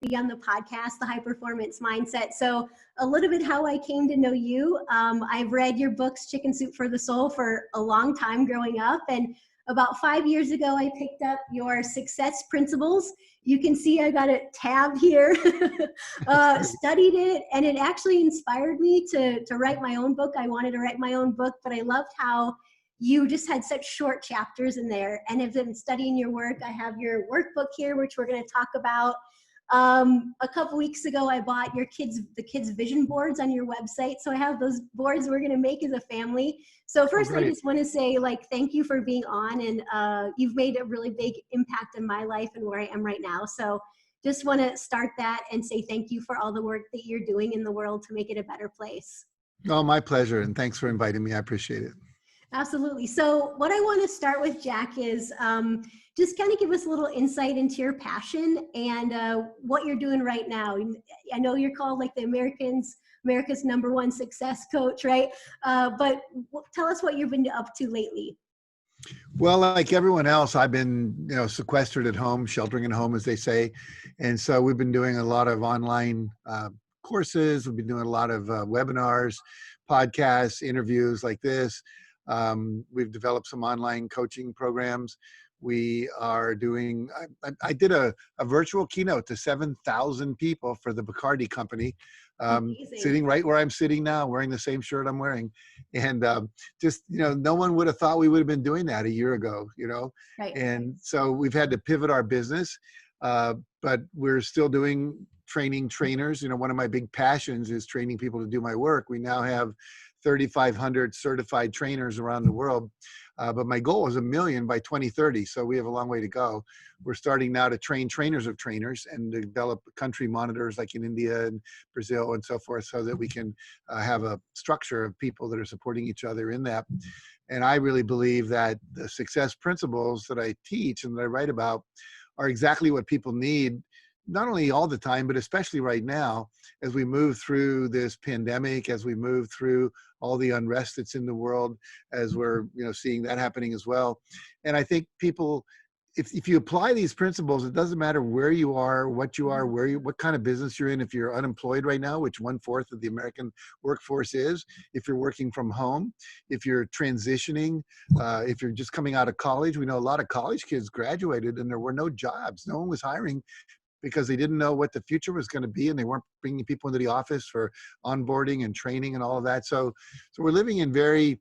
be on the podcast, The High Performance Mindset. So a little bit how I came to know you. I've read your books, Chicken Soup for the Soul, for a long time growing up. And about 5 years ago, I picked up your Success Principles. You can see I got it tabbed here, studied it, and it actually inspired me to write my own book. I wanted to write my own book, but I loved how you just had such short chapters in there, and have been studying your work. I have your workbook here, which we're going to talk about. A couple weeks ago, I bought the kids' vision boards on your website. So I have those boards we're going to make as a family. So first, I just want to say, thank you for being on, and you've made a really big impact in my life and where I am right now. So just want to start that and say thank you for all the work that you're doing in the world to make it a better place. Oh, my pleasure. And thanks for inviting me. I appreciate it. Absolutely. So what I want to start with, Jack, is just kind of give us a little insight into your passion and what you're doing right now. I know you're called the America's #1 success coach, right? But tell us what you've been up to lately. Well, like everyone else, I've been, sequestered at home, sheltering at home, as they say. And so we've been doing a lot of online courses. We've been doing a lot of webinars, podcasts, interviews like this. We've developed some online coaching programs. We are doing, I did a virtual keynote to 7,000 people for the Bacardi company, sitting right where I'm sitting now, wearing the same shirt I'm wearing. And no one would have thought we would have been doing that a year ago, Right. And so we've had to pivot our business, but we're still doing training trainers. One of my big passions is training people to do my work. We now have 3,500 certified trainers around the world. But my goal is 1 million by 2030. So we have a long way to go. We're starting now to train trainers of trainers and develop country monitors like in India and Brazil and so forth, so that we can have a structure of people that are supporting each other in that. And I really believe that the success principles that I teach and that I write about are exactly what people need, not only all the time, but especially right now, as we move through this pandemic, as we move through all the unrest that's in the world, as we're seeing that happening as well. And I think people, if you apply these principles, it doesn't matter where you are, what you are, what kind of business you're in. If you're unemployed right now, which 1/4 of the American workforce is, if you're working from home, if you're transitioning, if you're just coming out of college. We know a lot of college kids graduated and there were no jobs. No one was hiring because they didn't know what the future was going to be, and they weren't bringing people into the office for onboarding and training and all of that. So we're living in very,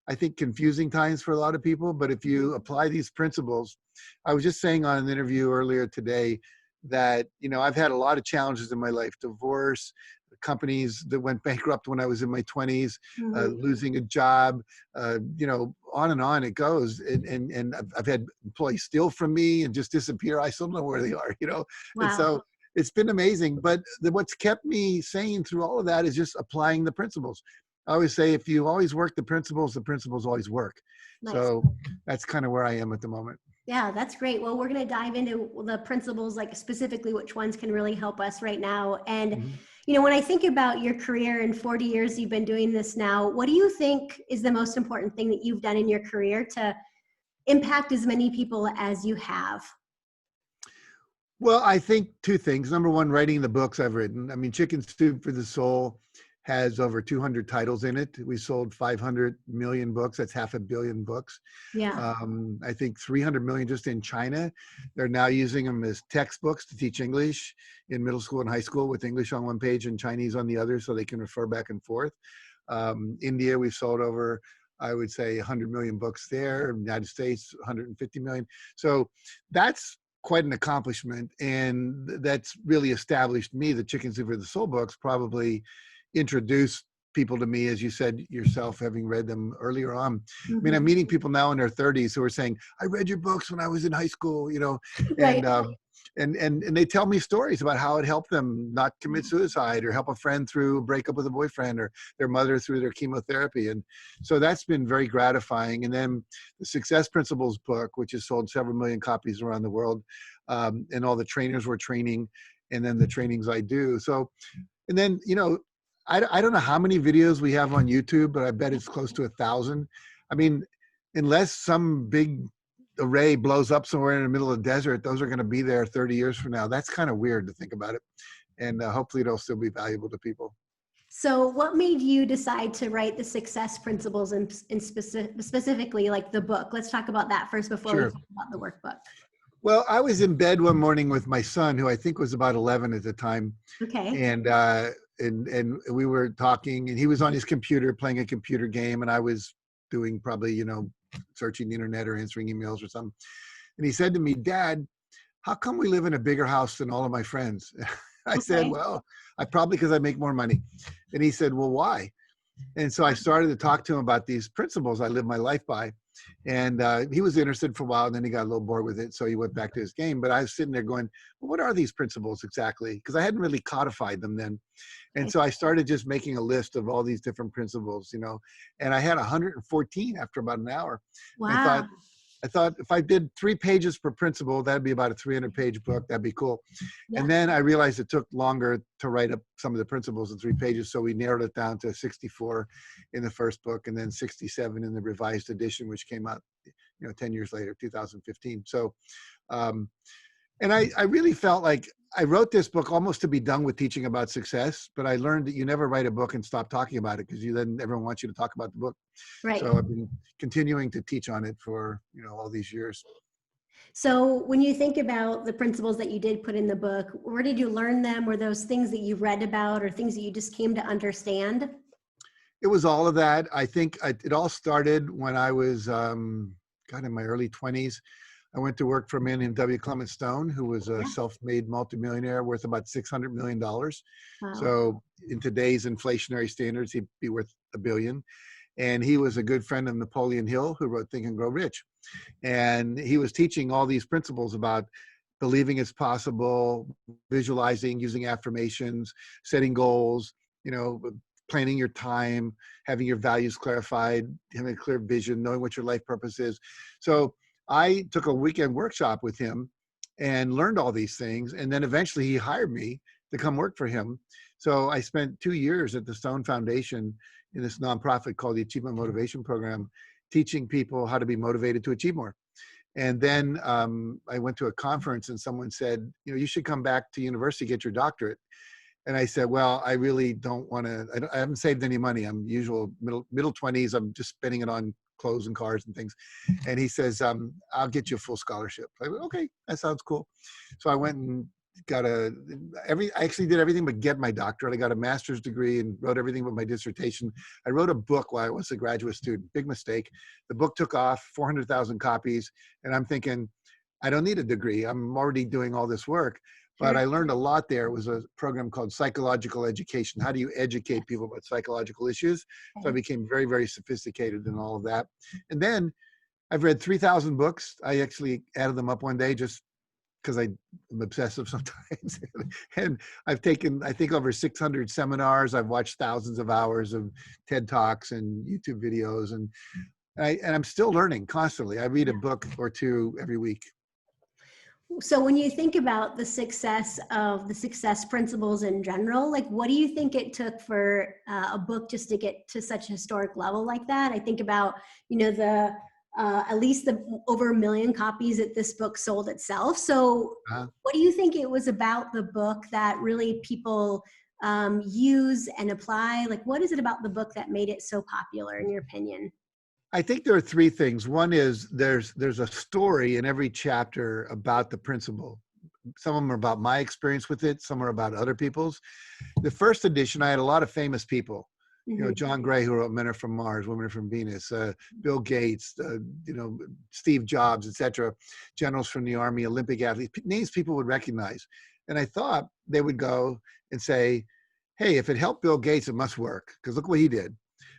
I think, confusing times for a lot of people. But if you apply these principles, I was just saying on an interview earlier today that, I've had a lot of challenges in my life: divorce, companies that went bankrupt when I was in my 20s, losing a job, on and on it goes. And I've had employees steal from me and just disappear. I still don't know where they are, Wow. And so it's been amazing. But what's kept me sane through all of that is just applying the principles. I always say, if you always work the principles always work. Nice. So that's kind of where I am at the moment. Yeah, that's great. Well, we're going to dive into the principles, specifically which ones can really help us right now. And, when I think about your career and 40 years you've been doing this now, what do you think is the most important thing that you've done in your career to impact as many people as you have? Well, I think two things. Number one, writing the books I've written. I mean, Chicken Soup for the Soul has over 200 titles in it. We sold 500 million books. That's 500 million books. Yeah. I think 300 million just in China. They're now using them as textbooks to teach English in middle school and high school, with English on one page and Chinese on the other, so they can refer back and forth. India, we've sold over, I would say, 100 million books there. United States, 150 million. So that's quite an accomplishment. And that's really established me. The Chicken Soup for the Soul books probably introduced people to me, as you said yourself, having read them earlier on. I mean, I'm meeting people now in their 30s who are saying, I read your books when I was in high school, Right. And they tell me stories about how it helped them not commit suicide, or help a friend through a breakup with a boyfriend, or their mother through their chemotherapy. And so that's been very gratifying. And then the Success Principles book, which has sold several million copies around the world, and all the trainers we're training, and then the trainings I do. So, and then, I don't know how many videos we have on YouTube, but I bet it's close to 1,000. I mean, unless some big array blows up somewhere in the middle of the desert, those are going to be there 30 years from now. That's kind of weird to think about it. And hopefully it'll still be valuable to people. So what made you decide to write the success principles and specifically like the book? Let's talk about that first before we Sure. talk about the workbook. Well, I was in bed one morning with my son, who I think was about 11 at the time. Okay. And we were talking, and he was on his computer playing a computer game, and I was doing probably, searching the internet or answering emails or something. And he said to me, "Dad, how come we live in a bigger house than all of my friends?" I said, "Well, because I make more money." And he said, "Well, why?" And so I started to talk to him about these principles I live my life by. And he was interested for a while, and then he got a little bored with it, so he went back to his game. But I was sitting there going, well, what are these principles exactly? Because I hadn't really codified them then. And so I started just making a list of all these different principles, and I had 114 after about an hour. Wow. I thought if I did 3 pages per principle, that'd be about a 300-page book. That'd be cool. Yeah. And then I realized it took longer to write up some of the principles in 3 pages. So we narrowed it down to 64 in the first book, and then 67 in the revised edition, which came out, 10 years later, 2015. So, and I really felt like I wrote this book almost to be done with teaching about success, but I learned that you never write a book and stop talking about it, because then everyone wants you to talk about the book. Right. So I've been continuing to teach on it for, all these years. So when you think about the principles that you did put in the book, where did you learn them? Were those things that you read about or things that you just came to understand? It was all of that. I think it all started when I was, in my early 20s. I went to work for a man named W. Clement Stone, who was a self-made multimillionaire worth about $600 million. Wow. So in today's inflationary standards, he'd be worth $1 billion. And he was a good friend of Napoleon Hill, who wrote Think and Grow Rich. And he was teaching all these principles about believing it's possible, visualizing, using affirmations, setting goals, planning your time, having your values clarified, having a clear vision, knowing what your life purpose is. So I took a weekend workshop with him and learned all these things. And then eventually he hired me to come work for him. So I spent 2 years at the Stone Foundation in this nonprofit called the Achievement Motivation Program, teaching people how to be motivated to achieve more. And then I went to a conference and someone said, you should come back to university, get your doctorate. And I said, well, I really don't want to, I haven't saved any money. I'm usual middle 20s. I'm just spending it on clothes and cars and things. And he says, I'll get you a full scholarship. I went, okay, that sounds cool. So I went and I actually did everything but get my doctorate. I got a master's degree and wrote everything but my dissertation. I wrote a book while I was a graduate student. Big mistake. The book took off, 400,000 copies. And I'm thinking, I don't need a degree. I'm already doing all this work. But I learned a lot there. It was a program called Psychological Education. How do you educate people about psychological issues? So I became very, very sophisticated in all of that. And then I've read 3,000 books. I actually added them up one day just because I'm obsessive sometimes. And I've taken, I think, over 600 seminars. I've watched thousands of hours of TED Talks and YouTube videos. And I'm still learning constantly. I read a book or two every week. So when you think about the success of the success principles in general, like what do you think it took for a book just to get to such a historic level like that? I think about, at least the over 1 million copies that this book sold itself. So what do you think it was about the book that really people use and apply? Like, what is it about the book that made it so popular in your opinion? I think there are 3 things. One is there's a story in every chapter about the principle. Some of them are about my experience with it. Some are about other people's. The first edition, I had a lot of famous people. John Gray, who wrote Men Are From Mars, Women Are From Venus, Bill Gates, Steve Jobs, etc. Generals from the Army, Olympic athletes, names people would recognize. And I thought they would go and say, hey, if it helped Bill Gates, it must work, because look what he did.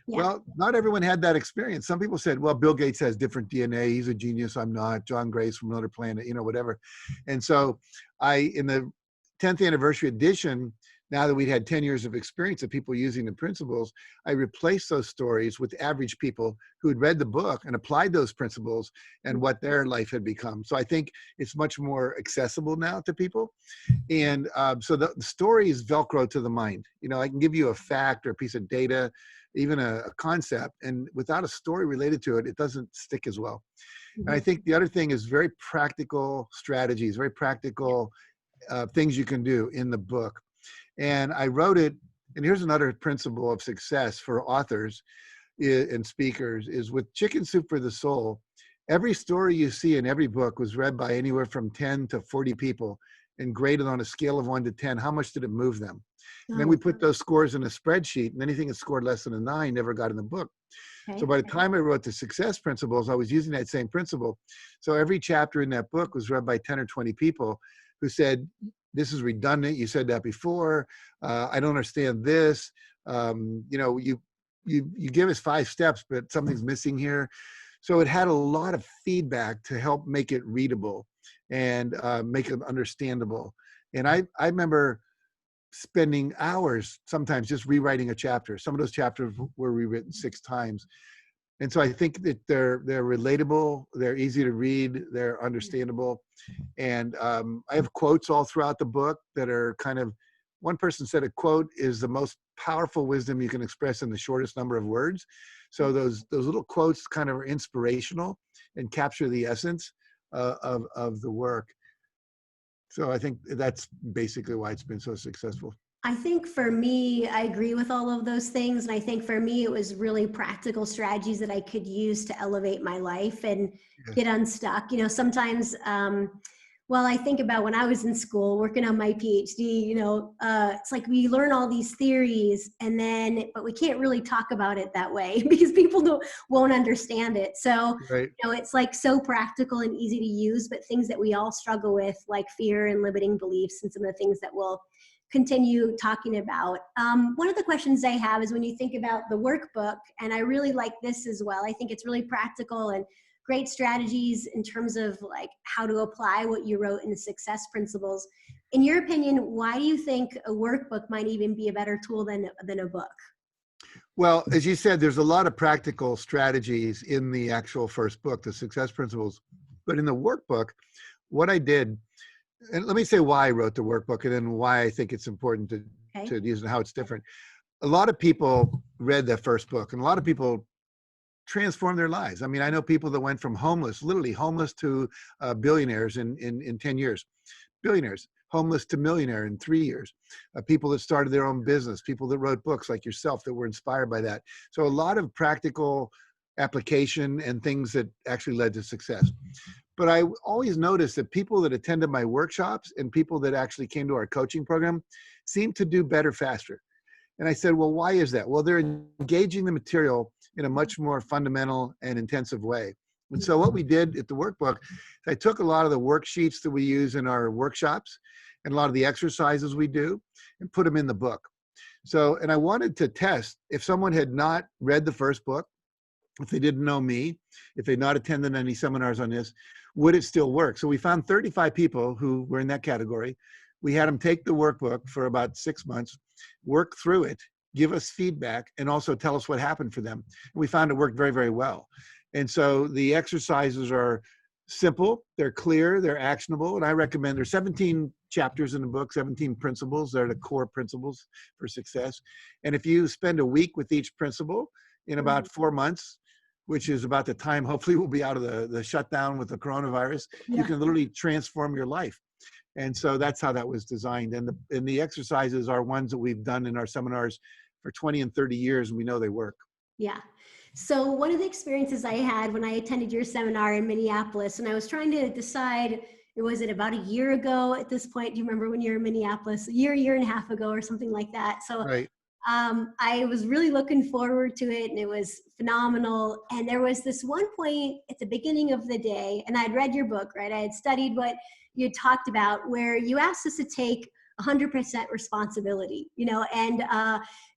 Yeah. Well, not everyone had that experience. Some people said, well, Bill Gates has different DNA. He's a genius. I'm not. John Gray's from another planet, whatever. And so in the 10th anniversary edition, now that we'd had 10 years of experience of people using the principles, I replaced those stories with average people who had read the book and applied those principles and what their life had become. So I think it's much more accessible now to people. And so the story is Velcro to the mind. I can give you a fact or a piece of data, even a concept, and without a story related to it, it doesn't stick as well. And I think the other thing is very practical strategies, very practical things you can do in the book. And I wrote it, and here's another principle of success for authors and speakers is with Chicken Soup for the Soul. Every story you see in every book was read by anywhere from 10 to 40 people and graded on a scale of 1 to 10. How much did it move them? And then we put those scores in a spreadsheet, and anything that scored less than a 9 never got in the book. Okay. So by the time I wrote the success principles, I was using that same principle. So every chapter in that book was read by 10 or 20 people who said, this is redundant. You said that before. I don't understand this. You give us 5 steps, but something's missing here. So it had a lot of feedback to help make it readable and make it understandable. And I remember spending hours sometimes just rewriting a chapter. Some of those chapters were rewritten 6 times. And so I think that they're relatable, they're easy to read, they're understandable. And I have quotes all throughout the book that are kind of, one person said a quote is the most powerful wisdom you can express in the shortest number of words. So those little quotes kind of are inspirational and capture the essence of the work. So I think that's basically why it's been so successful. I think for me, I agree with all of those things. And I think for me, it was really practical strategies that I could use to elevate my life and get unstuck. Sometimes, I think about when I was in school working on my PhD, it's like we learn all these theories but we can't really talk about it that way because people won't understand it. So, right. It's like so practical and easy to use, but things that we all struggle with, like fear and limiting beliefs and some of the things that we'll continue talking about. One of the questions I have is when you think about the workbook, and I really like this as well. I think it's really practical and great strategies in terms of like how to apply what you wrote in the success principles. In your opinion, why do you think a workbook might even be a better tool than a book? Well, as you said, there's a lot of practical strategies in the actual first book, the success principles. But in the workbook, what I did, and let me say why I wrote the workbook and then why I think it's important to use and how it's different. A lot of people read the first book, and a lot of people transformed their lives. I mean, I know people that went from homeless, literally homeless, to billionaires in 10 years. Billionaires, homeless to millionaire in 3 years. People that started their own business, people that wrote books like yourself that were inspired by that. So a lot of practical application and things that actually led to success. But I always noticed that people that attended my workshops and people that actually came to our coaching program seemed to do better faster. And I said, well, why is that? Well, they're engaging the material in a much more fundamental and intensive way. And so what we did at the workbook, I took a lot of the worksheets that we use in our workshops and a lot of the exercises we do and put them in the book. So, and I wanted to test if someone had not read the first book, if they didn't know me, if they'd not attended any seminars on this, would it still work? So we found 35 people who were in that category. We had them take the workbook for about 6 months, work through it, give us feedback, and also tell us what happened for them. And we found it worked very, very well. And so the exercises are simple, they're clear, they're actionable, and I recommend there's 17 chapters in the book, 17 principles. They're the core principles for success. And if you spend a week with each principle in about 4 months, which is about the time hopefully we'll be out of the shutdown with the coronavirus, you can literally transform your life. And so that's how that was designed. And the exercises are ones that we've done in our seminars for 20 and 30 years, and we know they work. Yeah. So one of the experiences I had when I attended your seminar in Minneapolis, and I was trying to decide, was it about a year ago at this point? Do you remember when you were in Minneapolis? A year and a half ago or something like that. So right. I was really looking forward to it, and it was phenomenal. And there was this one point at the beginning of the day, and I'd read your book, right? I had studied what you talked about, where you asked us to take 100% responsibility,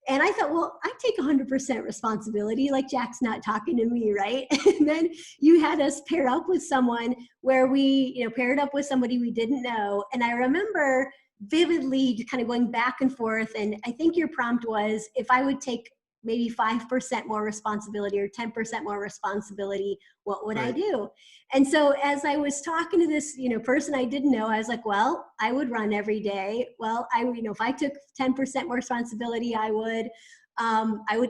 and I thought, well, I take 100% responsibility, like Jack's not talking to me, right? And then you had us pair up with someone where we, paired up with somebody we didn't know. And I remember vividly kind of going back and forth. And I think your prompt was, if I would take maybe 5% more responsibility or 10% more responsibility, what would I do? And so as I was talking to this, person I didn't know, I was like, well, I would run every day. Well, if I took 10% more responsibility, I would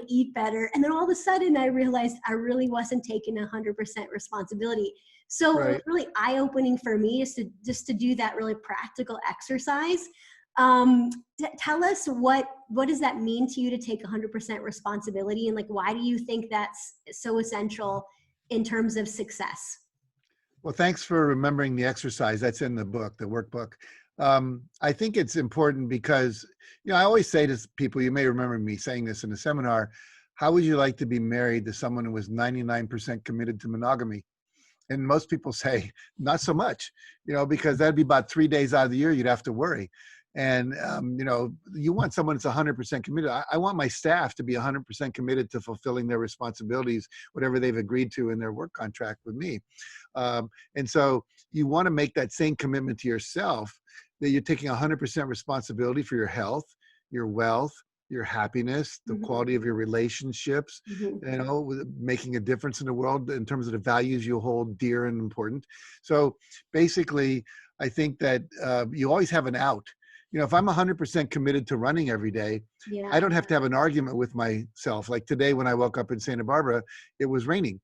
eat better. And then all of a sudden I realized I really wasn't taking 100% responsibility. So it was Right. really eye-opening for me just to do that really practical exercise. Tell us what does that mean to you to take 100% responsibility, and like why do you think that's so essential in terms of success? Well, thanks for remembering the exercise. That's in the book, the workbook. I think it's important because, I always say to people, you may remember me saying this in a seminar, how would you like to be married to someone who was 99% committed to monogamy? And most people say, not so much, because that'd be about 3 days out of the year you'd have to worry. And, you want someone that's 100% committed. I want my staff to be 100% committed to fulfilling their responsibilities, whatever they've agreed to in their work contract with me. And so you want to make that same commitment to yourself, that you're taking 100% responsibility for your health, your wealth, your happiness, the Mhm. quality of your relationships, Mhm. making a difference in the world in terms of the values you hold dear and important. So basically, I think that you always have an out. If I'm 100% committed to running every day, I Yeah. don't have to have an argument with myself. Like today, when I woke up in Santa Barbara, it was raining.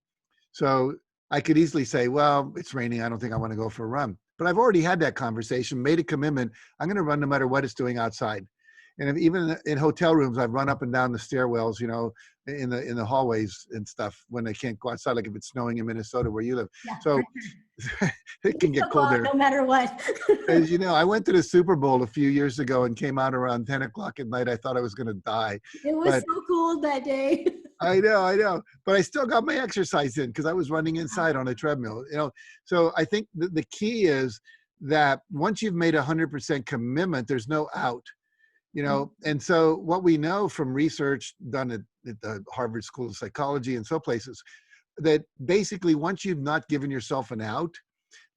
So I could easily say, well, it's raining. I don't think I want to go for a run. But I've already had that conversation, made a commitment. I'm going to run no matter what it's doing outside. And even in hotel rooms, I've run up and down the stairwells, in the hallways and stuff when I can't go outside, like if it's snowing in Minnesota where you live. Yeah, for So sure. it You can can get still go cold out there. no matter what. As you know, I went to the Super Bowl a few years ago and came out around 10 o'clock at night. I thought I was going to die. It was But so cold that day. I know. But I still got my exercise in because I was running inside on a treadmill. So I think the key is that once you've made 100% commitment, there's no out. And so what we know from research done at the Harvard School of Psychology and so places, that basically once you've not given yourself an out,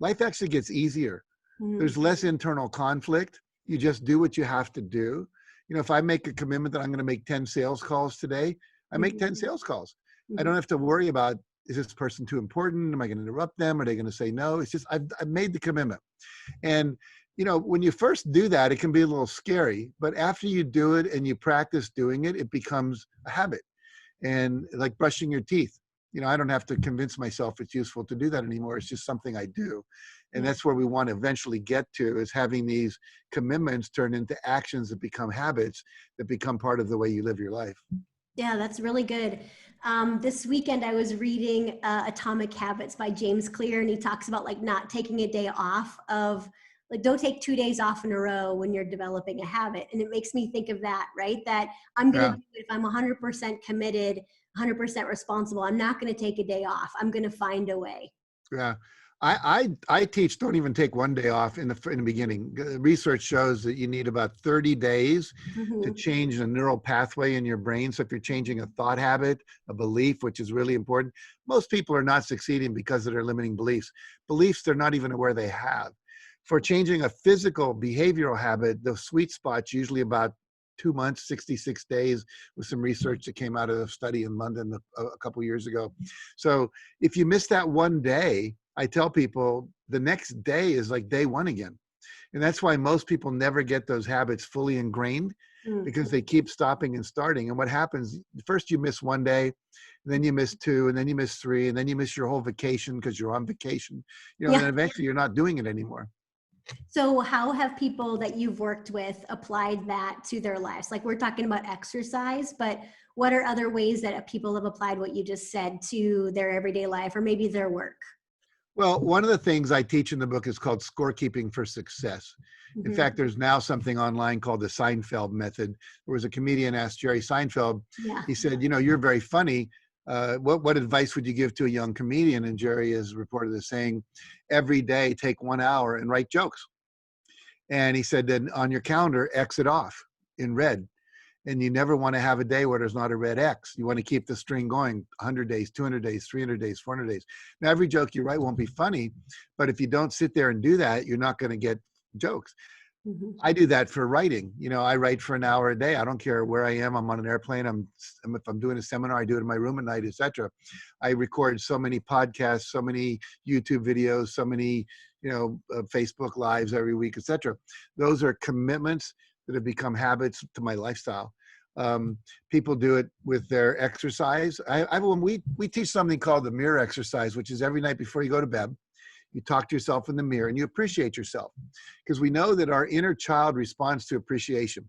life actually gets easier. Mhm. There's less internal conflict. You just do what you have to do. If I make a commitment that I'm going to make 10 sales calls today, I make 10 Mhm. sales calls. I Mhm. don't have to worry about, is this person too important? Am I going to interrupt them? Are they going to say no? It's just, I've made the commitment. And, when you first do that, it can be a little scary, but after you do it and you practice doing it, it becomes a habit. And like brushing your teeth, I don't have to convince myself it's useful to do that anymore. It's just something I do. And Yeah. that's where we want to eventually get to, is having these commitments turn into actions that become habits, that become part of the way you live your life. Yeah, that's really good. This weekend I was reading Atomic Habits by James Clear, and he talks about like not taking a day off of like, don't take 2 days off in a row when you're developing a habit. And it makes me think of that, right? That I'm going to Yeah. do it if I'm 100% committed, 100% responsible. I'm not going to take a day off. I'm going to find a way. Yeah. I teach don't even take one day off in the beginning. Research shows that you need about 30 days to Mhm. change a neural pathway in your brain. So if you're changing a thought habit, a belief, which is really important, most people are not succeeding because of their limiting beliefs. Beliefs they're not even aware they have. For changing a physical behavioral habit, the sweet spot's usually about 2 months, 66 days, with some research that came out of a study in London a couple years ago. So if you miss that one day, I tell people the next day is like day one again. And that's why most people never get those habits fully ingrained, Mm. because they keep stopping and starting. And what happens, first you miss one day, and then you miss two, and then you miss three, and then you miss your whole vacation because you're on vacation, and Yeah. then eventually you're not doing it anymore. So how have people that you've worked with applied that to their lives? Like we're talking about exercise, but what are other ways that people have applied what you just said to their everyday life or maybe their work? Well, one of the things I teach in the book is called scorekeeping for success. In Mhm. fact, there's now something online called the Seinfeld Method. There was a comedian asked Jerry Seinfeld, Yeah. he said, you're very funny. What advice would you give to a young comedian? And Jerry is reported as saying, every day take 1 hour and write jokes. And he said, then on your calendar, X it off in red. And you never want to have a day where there's not a red X. You want to keep the string going 100 days, 200 days, 300 days, 400 days. Now, every joke you write won't be funny, but if you don't sit there and do that, you're not going to get jokes. Mhm. I do that for writing. I write for an hour a day. I don't care where I am. I'm on an airplane. If I'm doing a seminar, I do it in my room at night, etc. I record so many podcasts, so many YouTube videos, so many, Facebook lives every week, etc. Those are commitments that have become habits to my lifestyle. People do it with their exercise. When we teach something called the mirror exercise, which is every night before you go to bed, You talk to yourself in the mirror and you appreciate yourself, because we know that our inner child responds to appreciation.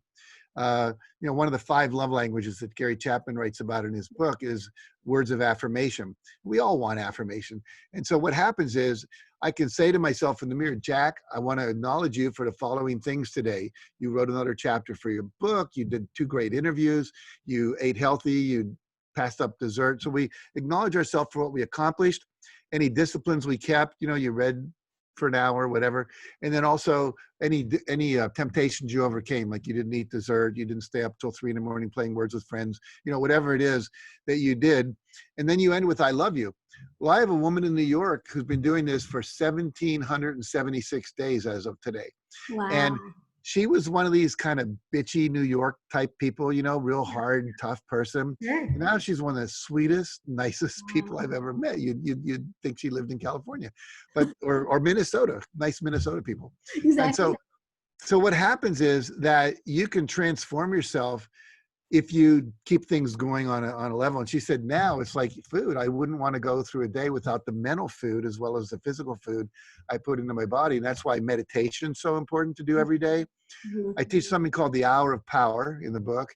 One of the 5 love languages that Gary Chapman writes about in his book is words of affirmation. We all want affirmation. And so what happens is I can say to myself in the mirror, Jack, I want to acknowledge you for the following things today. You wrote another chapter for your book. You did 2 great interviews. You ate healthy. You passed up dessert. So we acknowledge ourselves for what we accomplished, any disciplines we kept. You read for an hour, whatever. And then also any temptations you overcame, like you didn't eat dessert, you didn't stay up till 3 a.m. playing words with friends, whatever it is that you did. And then you end with, I love you. Well, I have a woman in New York who's been doing this for 1,776 days as of today. Wow. And she was one of these kind of bitchy New York type people, real hard, tough person. Sure. And now she's one of the sweetest, nicest people I've ever met. You'd think she lived in California, or Minnesota, nice Minnesota people. Exactly. And so what happens is that you can transform yourself if you keep things going on a level. And she said, now it's like food. I wouldn't want to go through a day without the mental food as well as the physical food I put into my body. And that's why meditation is so important to do every day. Mm-hmm. I teach something called the Hour of Power in the book.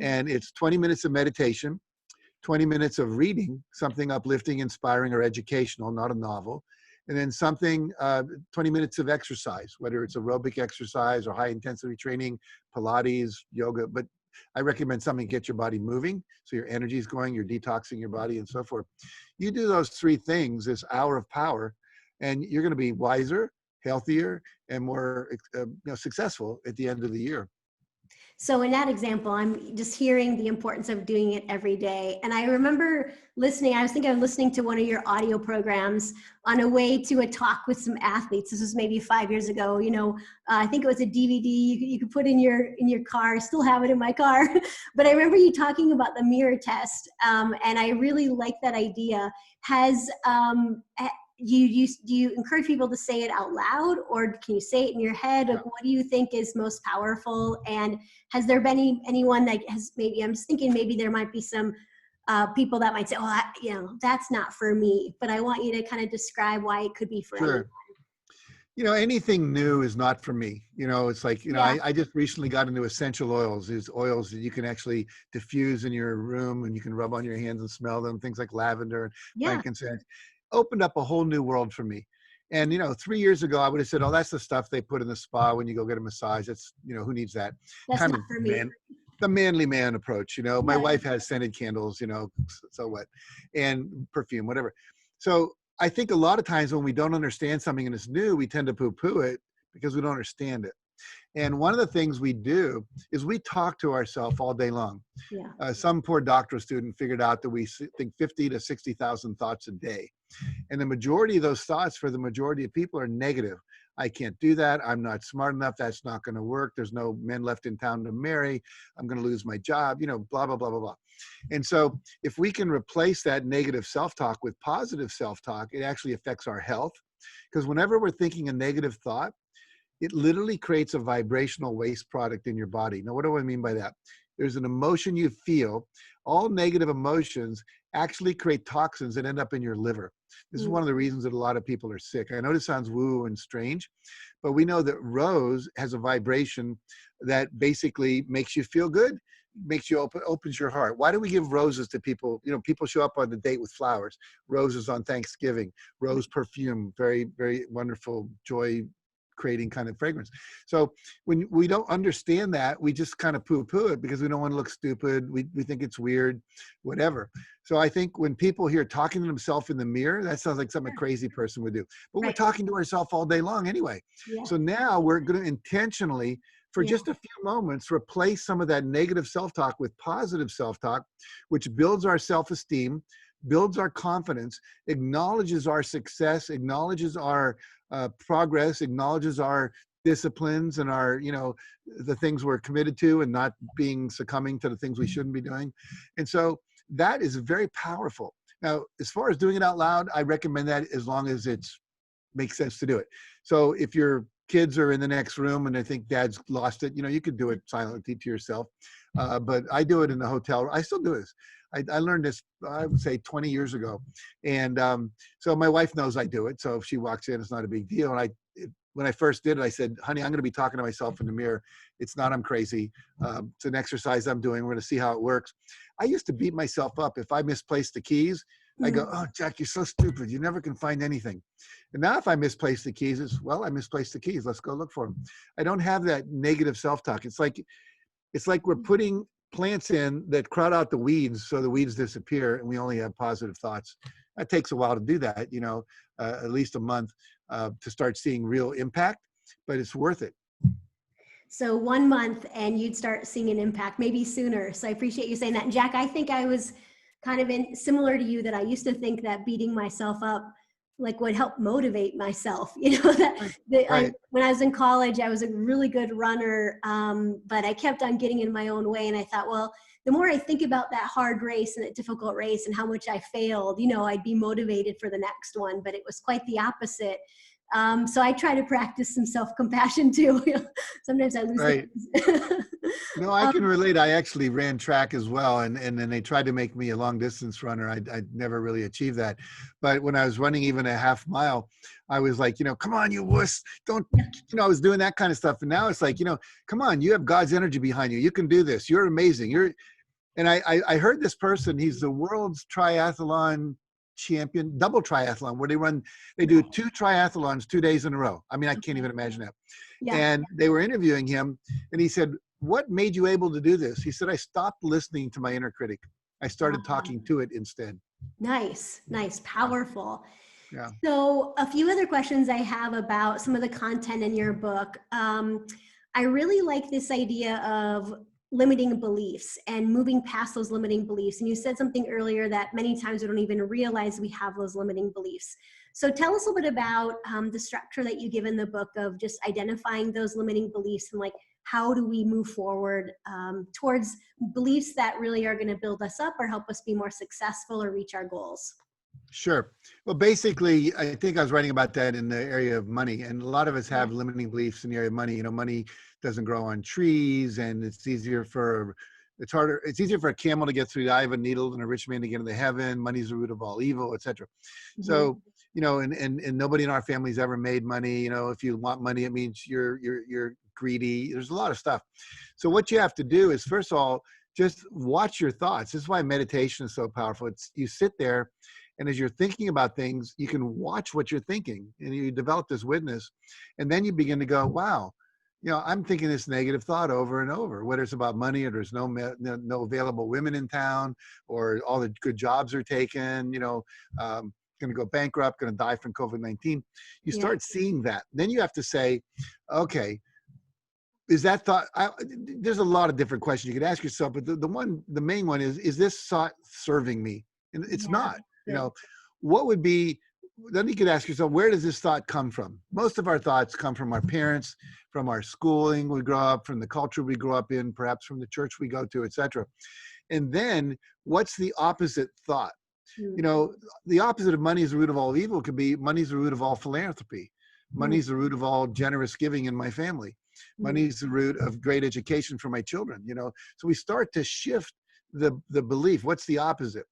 And it's 20 minutes of meditation, 20 minutes of reading, something uplifting, inspiring, or educational, not a novel. And then 20 minutes of exercise, whether it's aerobic exercise or high intensity training, Pilates, yoga, but I recommend something to get your body moving, so your energy is going, you're detoxing your body and so forth. You do those 3 things, this hour of power, and you're going to be wiser, healthier, and more successful at the end of the year. So in that example, I'm just hearing the importance of doing it every day. And I remember listening, I was thinking of listening to one of your audio programs on a way to a talk with some athletes. This was maybe 5 years ago. I think it was a DVD you could put in your car. I still have it in my car. But I remember you talking about the mirror test. And I really like that idea. Do you encourage people to say it out loud, or can you say it in your head? Like, what do you think is most powerful? And has there been anyone that has, maybe I'm just thinking maybe there might be some people that might say, that's not for me, but I want you to kind of describe why it could be for anyone. Anything new is not for me. It's like, I just recently got into essential oils. These oils that you can actually diffuse in your room and you can rub on your hands and smell them, things like lavender and frankincense. Opened up a whole new world for me. And 3 years ago I would have said, oh, that's the stuff they put in the spa when you go get a massage. That's who needs that? That's kind not of for me. The manly man approach. My wife has scented candles, so what, and perfume, whatever. So I think a lot of times when we don't understand something and it's new, we tend to poo-poo it because we don't understand it. And one of the things we do is we talk to ourselves all day long. Yeah. Some poor doctoral student figured out that we think 50 to 60,000 thoughts a day. And the majority of those thoughts for the majority of people are negative. I can't do that. I'm not smart enough. That's not going to work. There's no men left in town to marry. I'm going to lose my job, blah, blah, blah, blah, blah. And so if we can replace that negative self-talk with positive self-talk, it actually affects our health. Because whenever we're thinking a negative thought, it literally creates a vibrational waste product in your body. Now, what do I mean by that? There's an emotion you feel. All negative emotions actually create toxins that end up in your liver. This is one of the reasons that a lot of people are sick. I know this sounds woo and strange, but we know that rose has a vibration that basically makes you feel good, makes you opens your heart. Why do we give roses to people? People show up on the date with flowers, roses on Thanksgiving, rose perfume, very, very wonderful, joy creating kind of fragrance. So when we don't understand that, we just kind of poo-poo it because we don't want to look stupid. We think it's weird, whatever. So I think when people hear talking to themselves in the mirror, that sounds like something a crazy person would do. But we're talking to ourselves all day long anyway. Yeah. So now we're going to intentionally, for just a few moments, replace some of that negative self-talk with positive self-talk, which builds our self-esteem, builds our confidence, acknowledges our success, acknowledges our progress, acknowledges our disciplines and our, the things we're committed to and not succumbing to the things we shouldn't be doing. And so that is very powerful. Now, as far as doing it out loud, I recommend that as long as it makes sense to do it. So if you're kids are in the next room and they think dad's lost it, you could do it silently to yourself. But I do it in the hotel. I still do this. I learned this, I would say 20 years ago. And so my wife knows I do it. So if she walks in, it's not a big deal. And when I first did it, I said, honey, I'm going to be talking to myself in the mirror. It's not, I'm crazy. It's an exercise I'm doing. We're going to see how it works. I used to beat myself up. If I misplaced the keys, I go, oh, Jack, you're so stupid. You never can find anything. And now if I misplace the keys, it's, well, I misplaced the keys. Let's go look for them. I don't have that negative self-talk. It's like we're putting plants in that crowd out the weeds so the weeds disappear and we only have positive thoughts. That takes a while to do that, at least a month to start seeing real impact, but it's worth it. So 1 month and you'd start seeing an impact, maybe sooner. So I appreciate you saying that. And Jack, I think I was kind of similar to you, that I used to think that beating myself up would help motivate myself. Right. When I was in college, I was a really good runner, but I kept on getting in my own way. And I thought, well, the more I think about that hard race and that difficult race and how much I failed, I'd be motivated for the next one. But it was quite the opposite. So I try to practice some self-compassion too. Sometimes I lose Right. it. No, I can relate. I actually ran track as well. And then they tried to make me a long distance runner. I never really achieved that. But when I was running even a half mile, I was like, come on, you wuss. Don't, I was doing that kind of stuff. And now it's like, come on, you have God's energy behind you. You can do this. You're amazing. And I heard this person, he's the world's triathlon champion, double triathlon, where they do 2 triathlons 2 days in a row. I mean, I can't even imagine that. Yeah. And they were interviewing him and he said, what made you able to do this? He said, I stopped listening to my inner critic. I started talking to it instead. Nice. Powerful. Yeah. So a few other questions I have about some of the content in your book. I really like this idea of limiting beliefs and moving past those limiting beliefs. And you said something earlier that many times we don't even realize we have those limiting beliefs. So tell us a little bit about the structure that you give in the book of just identifying those limiting beliefs and how do we move forward towards beliefs that really are going to build us up or help us be more successful or reach our goals? Sure. Well, basically, I think I was writing about that in the area of money. And a lot of us have limiting beliefs in the area of money. Money doesn't grow on trees, and it's easier for a camel to get through the eye of a needle than a rich man to get into heaven. Money's the root of all evil, etc. Mm-hmm. So, and nobody in our family's ever made money. If you want money, it means you're greedy. There's a lot of stuff. So what you have to do is, first of all, just watch your thoughts. This is why meditation is so powerful. You sit there, and as you're thinking about things, you can watch what you're thinking, and you develop this witness, and then you begin to go, wow, I'm thinking this negative thought over and over, whether it's about money or there's no available women in town, or all the good jobs are taken, going to go bankrupt, going to die from COVID-19. You start seeing that. Then you have to say, okay, is that thought, there's a lot of different questions you could ask yourself, but the main one is this thought serving me? And it's not, what would be, then you could ask yourself, where does this thought come from? Most of our thoughts come from our parents, from our schooling we grow up, from the culture we grew up in, perhaps from the church we go to, etc. And then what's the opposite thought? The opposite of money is the root of all evil could be money's the root of all philanthropy. Money's the root of all generous giving in my family. Money's the root of great education for my children. So we start to shift the belief. What's the opposite?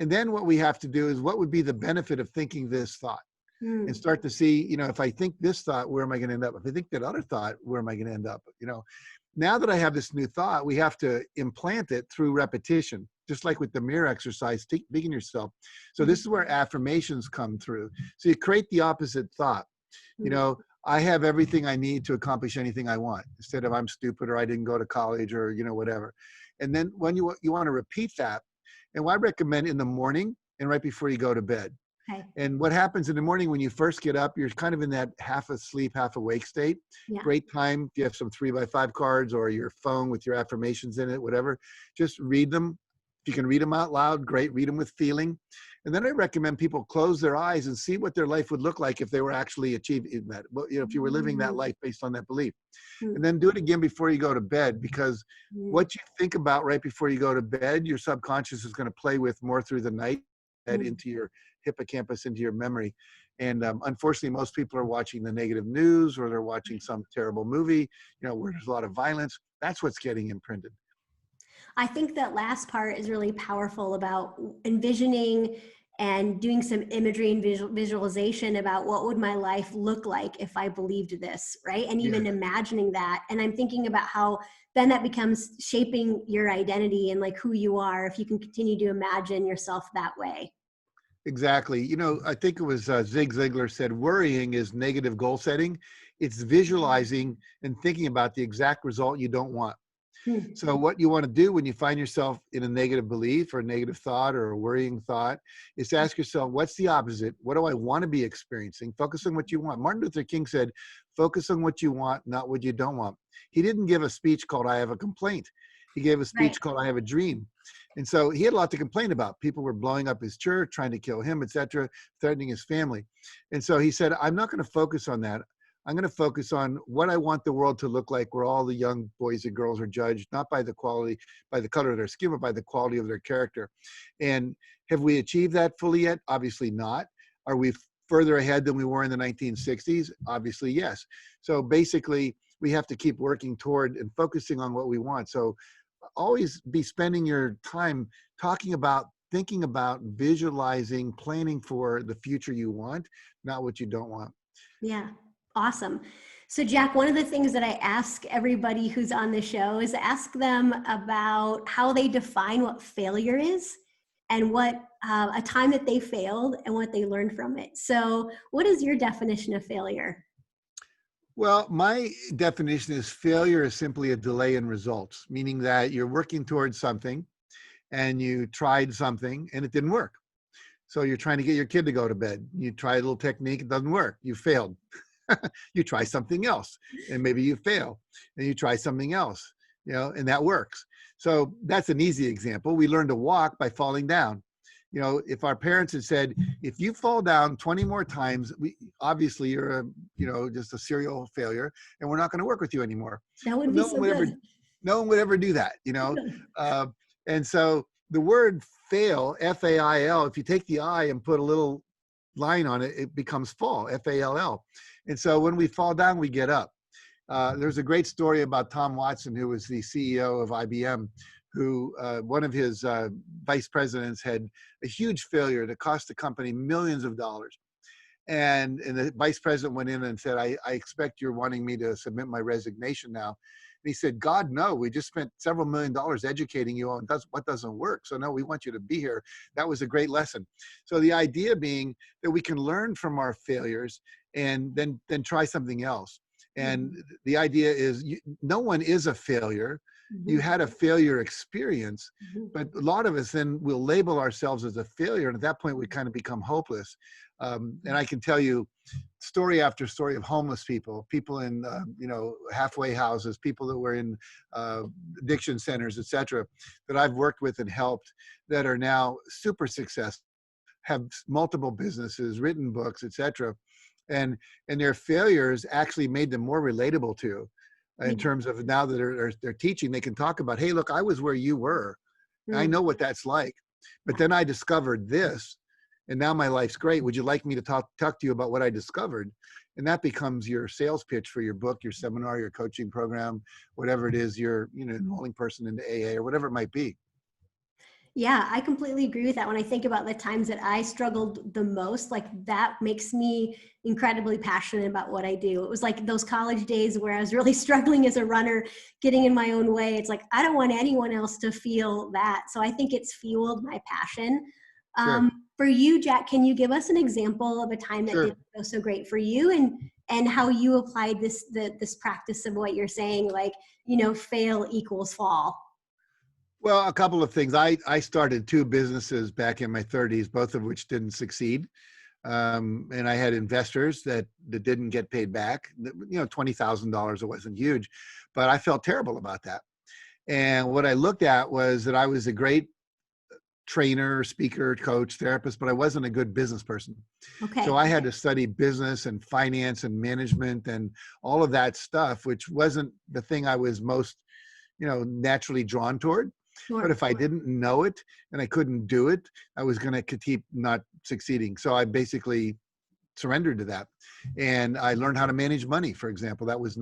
And then what we have to do is, what would be the benefit of thinking this thought? And start to see, if I think this thought, where am I going to end up? If I think that other thought, where am I going to end up? Now that I have this new thought, we have to implant it through repetition, just like with the mirror exercise, speaking to yourself. So this is where affirmations come through. So you create the opposite thought. I have everything I need to accomplish anything I want, instead of I'm stupid, or I didn't go to college, or, whatever. And then when you want to repeat that, and I recommend in the morning and right before you go to bed. Okay. And what happens in the morning when you first get up, you're kind of in that half asleep, half awake state. Yeah. Great time. If you have some 3x5 cards or your phone with your affirmations in it, whatever, just read them. If you can read them out loud, great. Read them with feeling. And then I recommend people close their eyes and see what their life would look like if they were actually achieving that. If you were living that life based on that belief. And then do it again before you go to bed, because what you think about right before you go to bed, your subconscious is going to play with more through the night, into your hippocampus, into your memory. And unfortunately, most people are watching the negative news, or they're watching some terrible movie, where there's a lot of violence. That's what's getting imprinted. I think that last part is really powerful about envisioning and doing some imagery and visualization about what would my life look like if I believed this, right? And even imagining that. And I'm thinking about how then that becomes shaping your identity and like who you are if you can continue to imagine yourself that way. Exactly. I think it was Zig Ziglar said, worrying is negative goal setting. It's visualizing and thinking about the exact result you don't want. So what you want to do when you find yourself in a negative belief or a negative thought or a worrying thought is to ask yourself, what's the opposite? What do I want to be experiencing? Focus on what you want. Martin Luther King said, focus on what you want, not what you don't want. He didn't give a speech called I Have a Complaint. He gave a speech called I Have a Dream. And so he had a lot to complain about. People were blowing up his church, trying to kill him, etc., threatening his family. And so he said, I'm not going to focus on that. I'm going to focus on what I want the world to look like, where all the young boys and girls are judged, not by the quality, by the color of their skin, but by the quality of their character. And have we achieved that fully yet? Obviously not. Are we further ahead than we were in the 1960s? Obviously, yes. So basically, we have to keep working toward and focusing on what we want. So always be spending your time talking about, thinking about, visualizing, planning for the future you want, not what you don't want. Yeah. Awesome. So Jack, one of the things that I ask everybody who's on the show is ask them about how they define what failure is and what a time that they failed and what they learned from it. So what is your definition of failure? Well, my definition is failure is simply a delay in results, meaning that you're working towards something and you tried something and it didn't work. So you're trying to get your kid to go to bed. You try a little technique, it doesn't work. You failed. You try something else and maybe you fail, and you try something else, and that works. So that's an easy example. We learn to walk by falling down. If our parents had said, if you fall down 20 more times, obviously you're just a serial failure and we're not going to work with you anymore. That would be so good. No one would ever do that, and so the word fail, F-A-I-L, if you take the I and put a little line on it, it becomes fall, F-A-L-L. And so when we fall down, we get up. There's a great story about Tom Watson, who was the CEO of IBM, who one of his vice presidents had a huge failure that cost the company millions of dollars. And the vice president went in and said, I expect you're wanting me to submit my resignation now. And he said, God, no, we just spent several $1 million educating you on what doesn't work. So no, we want you to be here. That was a great lesson. So the idea being that we can learn from our failures and then try something else. And the idea is no one is a failure. You had a failure experience, but a lot of us then will label ourselves as a failure. And at that point, we kind of become hopeless. And I can tell you story after story of homeless people in, halfway houses, people that were in addiction centers, et cetera, that I've worked with and helped that are now super successful, have multiple businesses, written books, et cetera. And their failures actually made them more relatable to, in terms of now that they're teaching, they can talk about, hey, look, I was where you were. I know what that's like. But then I discovered this, and now my life's great. Would you like me to talk to you about what I discovered? And that becomes your sales pitch for your book, your seminar, your coaching program, whatever it is, you're enrolling person into AA or whatever it might be. Yeah, I completely agree with that. When I think about the times that I struggled the most, like that makes me incredibly passionate about what I do. It was like those college days where I was really struggling as a runner, getting in my own way. It's like, I don't want anyone else to feel that. So I think it's fueled my passion. Sure. For you, Jack, can you give us an example of a time that Sure. didn't go so great for you and how you applied this practice of what you're saying, like, fail equals fall? Well, a couple of things. I started 2 businesses back in my 30s, both of which didn't succeed. And I had investors that didn't get paid back. $20,000, it wasn't huge, but I felt terrible about that. And what I looked at was that I was a great trainer, speaker, coach, therapist, but I wasn't a good business person. Okay. So I had to study business and finance and management and all of that stuff, which wasn't the thing I was most, naturally drawn toward. Sure. But if I didn't know it and I couldn't do it, I was going to keep not succeeding. So I basically surrendered to that. And I learned how to manage money, for example. That was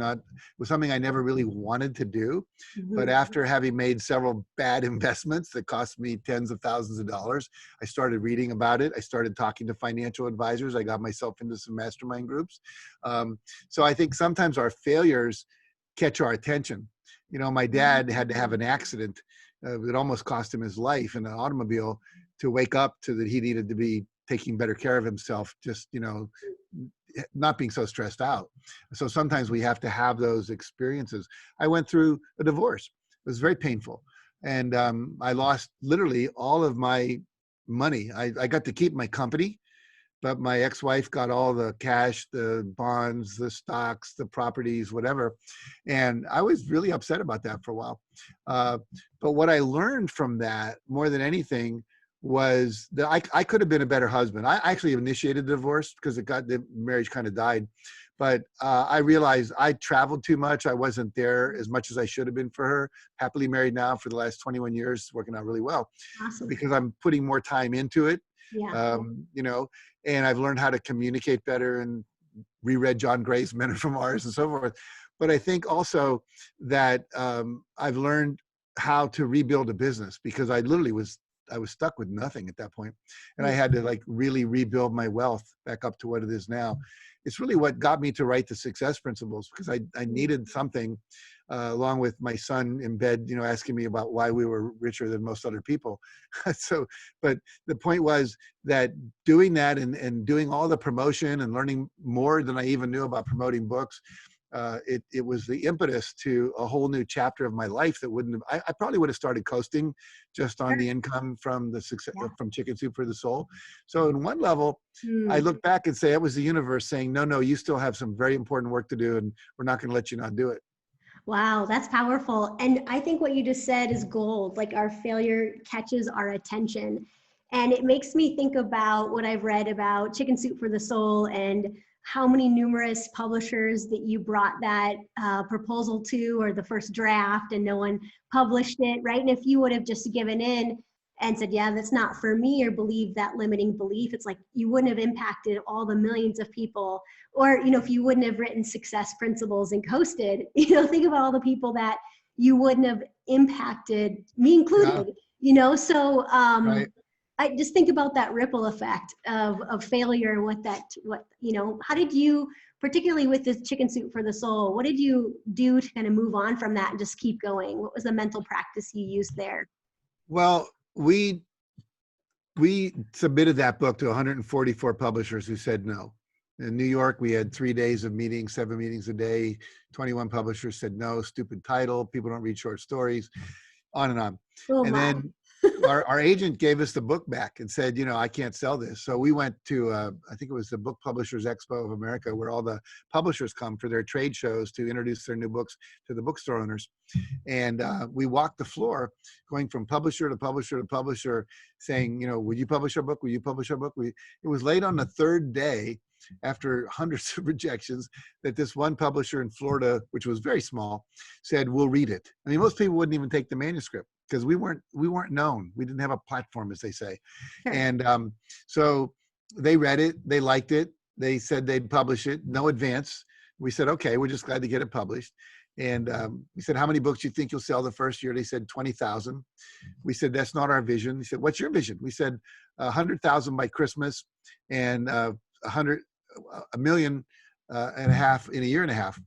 something I never really wanted to do. But after having made several bad investments that cost me tens of thousands of dollars, I started reading about it. I started talking to financial advisors. I got myself into some mastermind groups. So I think sometimes our failures catch our attention. You know, my dad had to have an accident that almost cost him his life in an automobile to wake up to that he needed to be taking better care of himself, just, you know, not being so stressed out. So sometimes we have to have those experiences. I went through a divorce. It was very painful. And I lost literally all of my money. I got to keep my company, but my ex-wife got all the cash, the bonds, the stocks, the properties, whatever. And I was really upset about that for a while. But what I learned from that more than anything was that I could have been a better husband. I actually initiated the divorce because the marriage kind of died. But I realized I traveled too much. I wasn't there as much as I should have been for her. Happily married now for the last 21 years, working out really well. Awesome. Because I'm putting more time into it. Yeah. You know, and I've learned how to communicate better and reread John Gray's Men Are From Mars and so forth. But I think also that I've learned how to rebuild a business, because I was stuck with nothing at that point. And I had to like really rebuild my wealth back up to what it is now. It's really what got me to write the Success Principles, because I needed something along with my son in bed, you know, asking me about why we were richer than most other people. So, but the point was that doing that and doing all the promotion and learning more than I even knew about promoting books, it was the impetus to a whole new chapter of my life that I probably would have started coasting just on the income from the success from Chicken Soup for the Soul. So in one level, I look back and say it was the universe saying, no, you still have some very important work to do, and we're not going to let you not do it. Wow, that's powerful. And I think what you just said is gold. Like, our failure catches our attention. And it makes me think about what I've read about Chicken Soup for the Soul and how many numerous publishers that you brought that proposal to, or the first draft, and no one published it, right? And if you would have just given in and said, yeah, that's not for me, or believe that limiting belief, it's like you wouldn't have impacted all the millions of people. Or, you know, if you wouldn't have written Success Principles and coasted, you know, think about all the people that you wouldn't have impacted, me included, you know? So Right. I just think about that ripple effect of failure, and what, you know, how did you, particularly with this Chicken Soup for the Soul, what did you do to kind of move on from that and just keep going? What was the mental practice you used there? Well, we submitted that book to 144 publishers who said no. In New York, we had 3 days of meetings, 7 meetings a day. 21 publishers said no, stupid title, people don't read short stories, on and on. Oh, and my. then our agent gave us the book back and said, you know, I can't sell this. So we went to, I think it was the Book Publishers Expo of America, where all the publishers come for their trade shows to introduce their new books to the bookstore owners. And we walked the floor going from publisher to publisher to publisher saying, you know, would you publish our book? Will you publish our book? It was late on the third day, after hundreds of rejections, that this one publisher in Florida, which was very small, said, we'll read it. I mean, most people wouldn't even take the manuscript, because we weren't known. We didn't have a platform, as they say. Sure. And so they read it, they liked it, they said they'd publish it, no advance. We said, okay, we're just glad to get it published. And we said, how many books do you think you'll sell the first year? They said 20,000. We said, that's not our vision. He said, what's your vision? We said 100,000 by Christmas, and 1.5 million in a year and a half.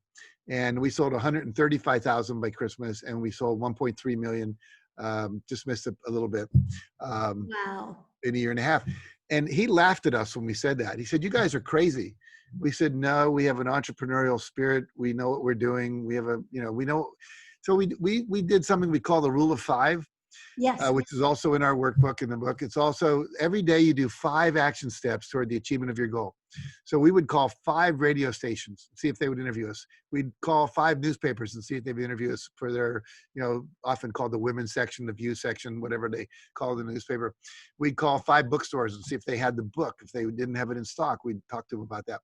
And we sold 135,000 by Christmas, and we sold 1.3 million, just missed a little bit, Wow. in a year and a half. And he laughed at us when we said that. He said, you guys are crazy. We said, no, we have an entrepreneurial spirit. We know what we're doing. We have we know. So we did something we call the Rule of Five. Yes. Which is also in our workbook in the book. It's also every day you do 5 action steps toward the achievement of your goal. So we would call 5 radio stations, see if they would interview us. We'd call 5 newspapers and see if they would interview us for their, you know, often called the women's section, the view section, whatever they call the newspaper. We'd call 5 bookstores and see if they had the book. If they didn't have it in stock, we'd talk to them about that.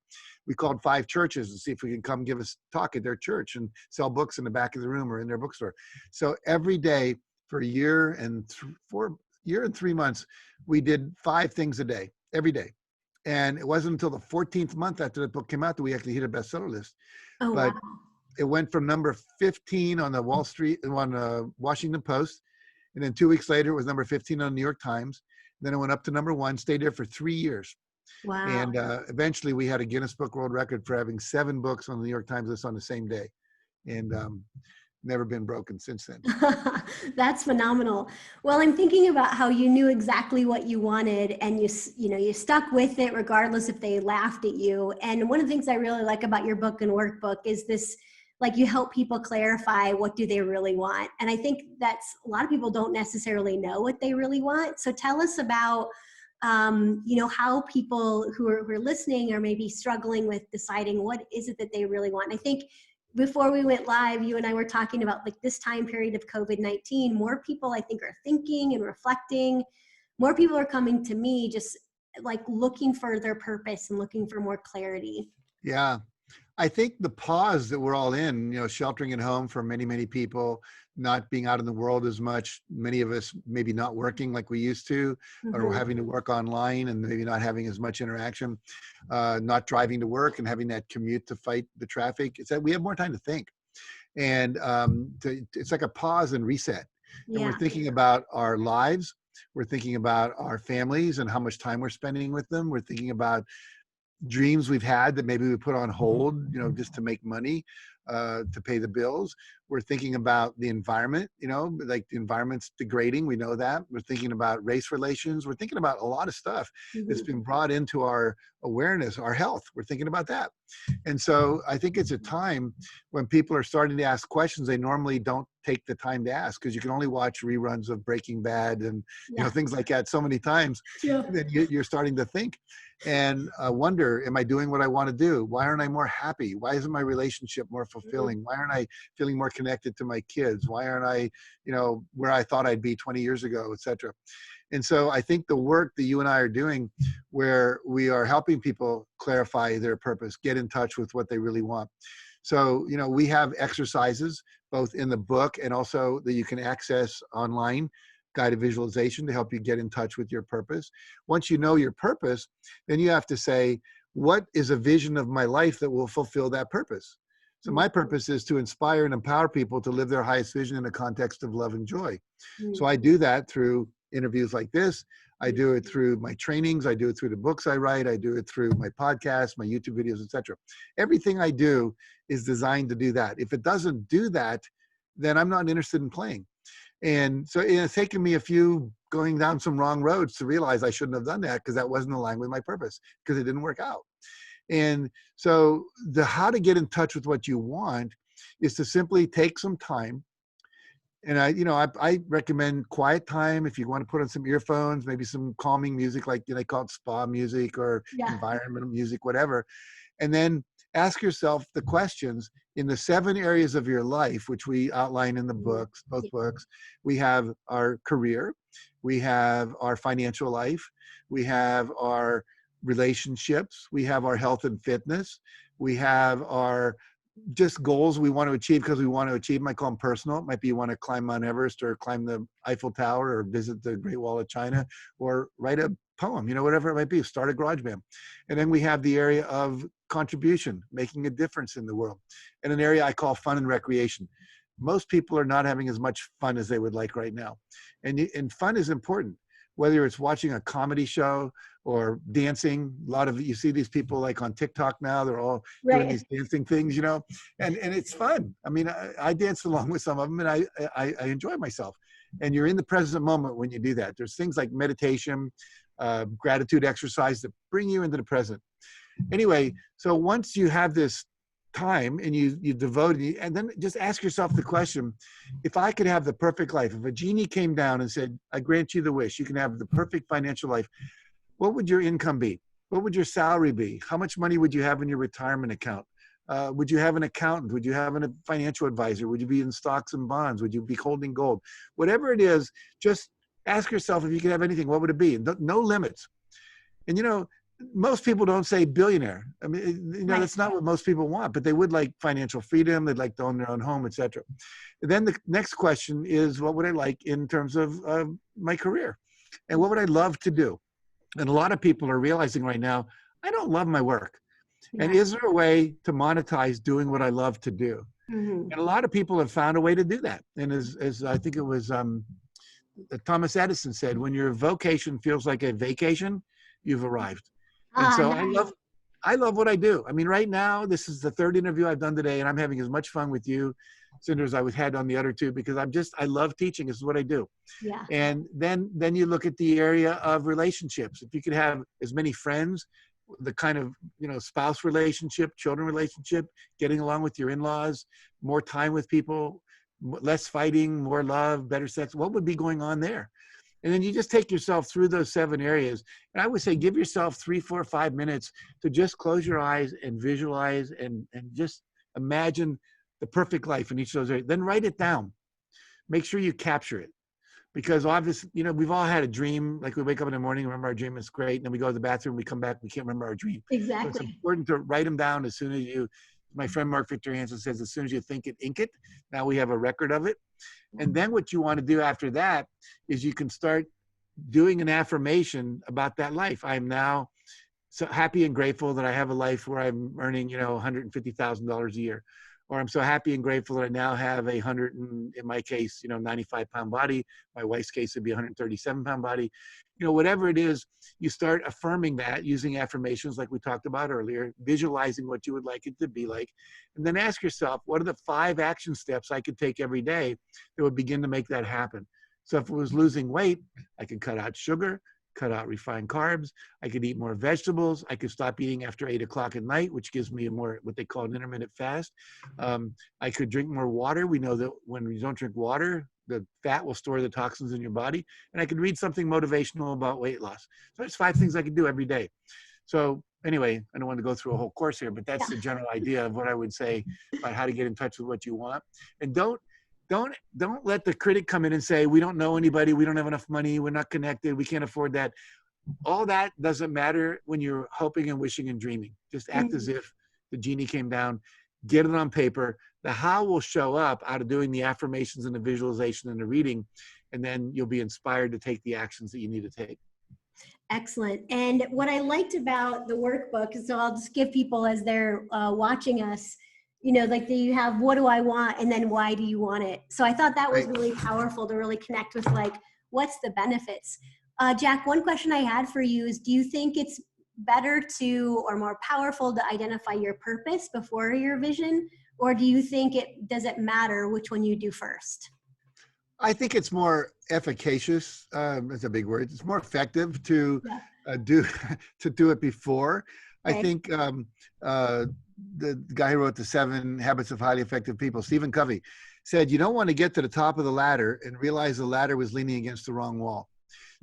We called 5 churches and see if we could come give us a talk at their church and sell books in the back of the room or in their bookstore. So every day, for a year and 3 months, we did 5 things a day, every day. And it wasn't until the 14th month after the book came out that we actually hit a bestseller list. Oh, But wow. it went from number 15 on the Washington Post. And then 2 weeks later, it was number 15 on the New York Times. Then it went up to number 1, stayed there for 3 years. Wow. And eventually we had a Guinness Book World Record for having 7 books on the New York Times list on the same day. And never been broken since then. That's phenomenal. Well, I'm thinking about how you knew exactly what you wanted and you stuck with it regardless if they laughed at you. And one of the things I really like about your book and workbook is this, like, you help people clarify what do they really want. And I think that's, a lot of people don't necessarily know what they really want. So tell us about, how people who are listening are maybe struggling with deciding what is it that they really want. And I think before we went live, you and I were talking about, like, this time period of COVID-19, more people I think are thinking and reflecting. More people are coming to me just like looking for their purpose and looking for more clarity. Yeah. I think the pause that we're all in, sheltering at home for many, many people, not being out in the world as much, many of us maybe not working like we used to, or having to work online and maybe not having as much interaction, not driving to work and having that commute to fight the traffic. It's that we have more time to think. And it's like a pause and reset. And Yeah. we're thinking about our lives. We're thinking about our families and how much time we're spending with them. We're thinking about dreams we've had that maybe we put on hold, just to make money, to pay the bills. We're thinking about the environment, like the environment's degrading. We know that. We're thinking about race relations. We're thinking about a lot of stuff that's been brought into our awareness, our health. We're thinking about that. And so I think it's a time when people are starting to ask questions they normally don't take the time to ask, because you can only watch reruns of Breaking Bad and things like that so many times. Yeah. Then you're starting to think and wonder, am I doing what I want to do? Why aren't I more happy? Why isn't my relationship more fulfilling? Why aren't I feeling more connected to my kids? Why aren't I, where I thought I'd be 20 years ago, et cetera? And so I think the work that you and I are doing, where we are helping people clarify their purpose, get in touch with what they really want. So, we have exercises both in the book and also that you can access online, guided visualization to help you get in touch with your purpose. Once you know your purpose, then you have to say, what is a vision of my life that will fulfill that purpose? So my purpose is to inspire and empower people to live their highest vision in the context of love and joy. So I do that through interviews like this. I do it through my trainings. I do it through the books I write. I do it through my podcasts, my YouTube videos, etc. Everything I do is designed to do that. If it doesn't do that, then I'm not interested in playing. And so it's taken me a few going down some wrong roads to realize I shouldn't have done that, because that wasn't aligned with my purpose, because it didn't work out. And so how to get in touch with what you want is to simply take some time. And I recommend quiet time. If you want to put on some earphones, maybe some calming music, like they call it spa music or environmental music, whatever. And then ask yourself the questions in the 7 areas of your life, which we outline in the books, both books. We have our career, we have our financial life, we have our relationships, we have our health and fitness, we have our just goals we want to achieve because we want to achieve. I call them personal. It might be you want to climb Mount Everest or climb the Eiffel Tower or visit the Great Wall of China or write a poem, whatever it might be, start a garage band. And then we have the area of contribution, making a difference in the world, and an area I call fun and recreation. Most people are not having as much fun as they would like right now. And fun is important, whether it's watching a comedy show or dancing. A lot of you see these people like on TikTok now, they're all doing these dancing things, and it's fun. I mean, I danced along with some of them, and I enjoy myself. And you're in the present moment when you do that. There's things like meditation, gratitude exercise that bring you into the present. Anyway, so once you have this time and you devote it, and then just ask yourself the question, if I could have the perfect life, if a genie came down and said, I grant you the wish, you can have the perfect financial life, what would your income be? What would your salary be? How much money would you have in your retirement account? Would you have an accountant? Would you have a financial advisor? Would you be in stocks and bonds? Would you be holding gold? Whatever it is, just ask yourself, if you could have anything, what would it be? No limits. And most people don't say billionaire. I mean, that's not what most people want, but they would like financial freedom. They'd like to own their own home, etc. Then the next question is, what would I like in terms of my career? And what would I love to do? And a lot of people are realizing right now, I don't love my work. And Yeah. is there a way to monetize doing what I love to do? Hmm. And a lot of people have found a way to do that. And as I think it was Thomas Edison said, when your vocation feels like a vacation, you've arrived. And Ah, so nice. I love what I do. I mean, right now, this is the third interview I've done today, and I'm having as much fun with you, Cindra, as I had on the other two, because I love teaching. This is what I do. Yeah. And then you look at the area of relationships. If you could have as many friends, the kind of, spouse relationship, children relationship, getting along with your in-laws, more time with people, less fighting, more love, better sex, what would be going on there? And then you just take yourself through those 7 areas. And I would say give yourself 3, 4, 5 minutes to just close your eyes and visualize and just imagine the perfect life in each of those areas. Then write it down. Make sure you capture it. Because obviously, we've all had a dream, like we wake up in the morning, remember our dream, it's great. And then we go to the bathroom, we come back, we can't remember our dream. So it's Exactly. important to write them down as soon as my friend Mark Victor Hansen says, as soon as you think it, ink it. Now we have a record of it. And then what you want to do after that is you can start doing an affirmation about that life. I'm now so happy and grateful that I have a life where I'm earning, $150,000 a year. Or I'm so happy and grateful that I now have in my case, 95-pound body. My wife's case would be 137-pound body. Whatever it is, you start affirming that using affirmations like we talked about earlier, visualizing what you would like it to be like. And then ask yourself, what are the 5 action steps I could take every day that would begin to make that happen? So if it was losing weight, I could cut out sugar, cut out refined carbs. I could eat more vegetables. I could stop eating after 8 o'clock at night, which gives me a more, what they call an intermittent fast. I could drink more water. We know that when you don't drink water, the fat will store the toxins in your body. And I could read something motivational about weight loss. So there's 5 things I could do every day. So anyway, I don't want to go through a whole course here, but that's the general idea of what I would say about how to get in touch with what you want. And don't let the critic come in and say, we don't know anybody, we don't have enough money, we're not connected, we can't afford that. All that doesn't matter when you're hoping and wishing and dreaming. Just act as if the genie came down, get it on paper. The how will show up out of doing the affirmations and the visualization and the reading, and then you'll be inspired to take the actions that you need to take. Excellent. And what I liked about the workbook, so I'll just give people as they're watching us, like you have, what do I want? And then why do you want it? So I thought that was really powerful to really connect with, like, what's the benefits? Jack, one question I had for you is, do you think it's better to, or more powerful to identify your purpose before your vision? Or do you think does it matter which one you do first? I think it's more efficacious. That's a big word. It's more effective to do it before. Okay. I think the guy who wrote the 7 Habits of Highly Effective People, Stephen Covey, said you don't want to get to the top of the ladder and realize the ladder was leaning against the wrong wall.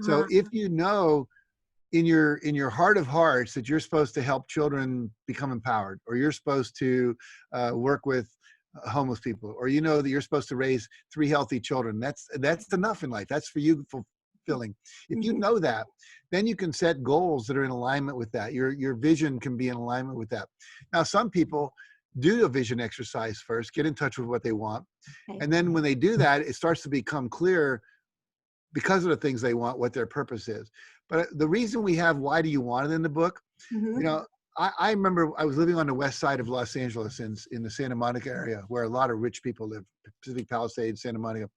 So if you know in your heart of hearts that you're supposed to help children become empowered, or you're supposed to work with homeless people, or that you're supposed to raise 3 healthy children, that's enough in life. That's for you fulfilling. If you know that, then you can set goals that are in alignment with that. Your vision can be in alignment with that. Now, some people do a vision exercise first, get in touch with what they want, and then when they do that, it starts to become clear, because of the things they want, what their purpose is. But the reason we have why do you want it in the book, I remember I was living on the west side of Los Angeles in the Santa Monica area, where a lot of rich people live, Pacific Palisades, Santa Monica.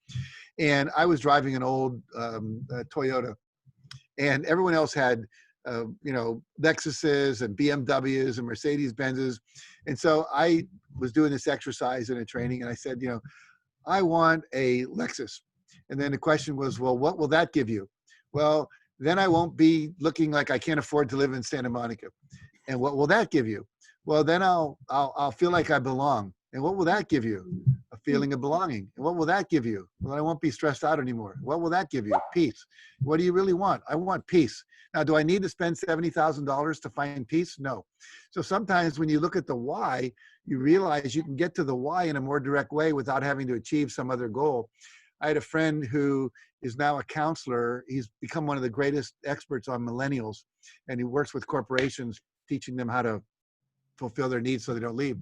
And I was driving an old Toyota, and everyone else had, Lexuses and BMWs and Mercedes Benzes. And so I was doing this exercise in a training, and I said, I want a Lexus. And then the question was, well, what will that give you? Well, then I won't be looking like I can't afford to live in Santa Monica. And what will that give you? Well, then I'll feel like I belong. And what will that give you? A feeling of belonging. And what will that give you? Well, I won't be stressed out anymore. What will that give you? Peace. What do you really want? I want peace. Now, do I need to spend $70,000 to find peace? No. So sometimes when you look at the why, you realize you can get to the why in a more direct way without having to achieve some other goal. I had a friend who is now a counselor. He's become one of the greatest experts on millennials, and he works with corporations, teaching them how to fulfill their needs so they don't leave.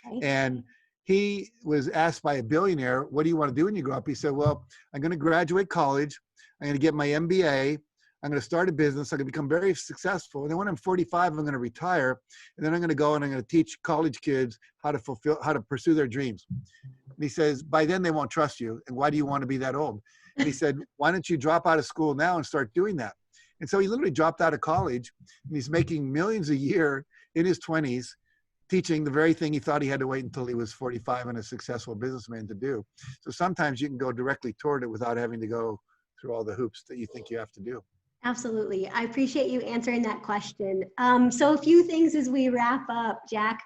Right. And he was asked by a billionaire, what do you want to do when you grow up? He said, well, I'm going to graduate college. I'm going to get my MBA. I'm going to start a business. I'm going to become very successful. And then when I'm 45, I'm going to retire. And then I'm going to go and I'm going to teach college kids how to pursue their dreams. And he says, by then they won't trust you. And why do you want to be that old? And he said, why don't you drop out of school now and start doing that? And so he literally dropped out of college, and he's making millions a year in his 20s, teaching the very thing he thought he had to wait until he was 45 and a successful businessman to do. So sometimes you can go directly toward it without having to go through all the hoops that you think you have to do. Absolutely. I appreciate you answering that question. So a few things as we wrap up, Jack.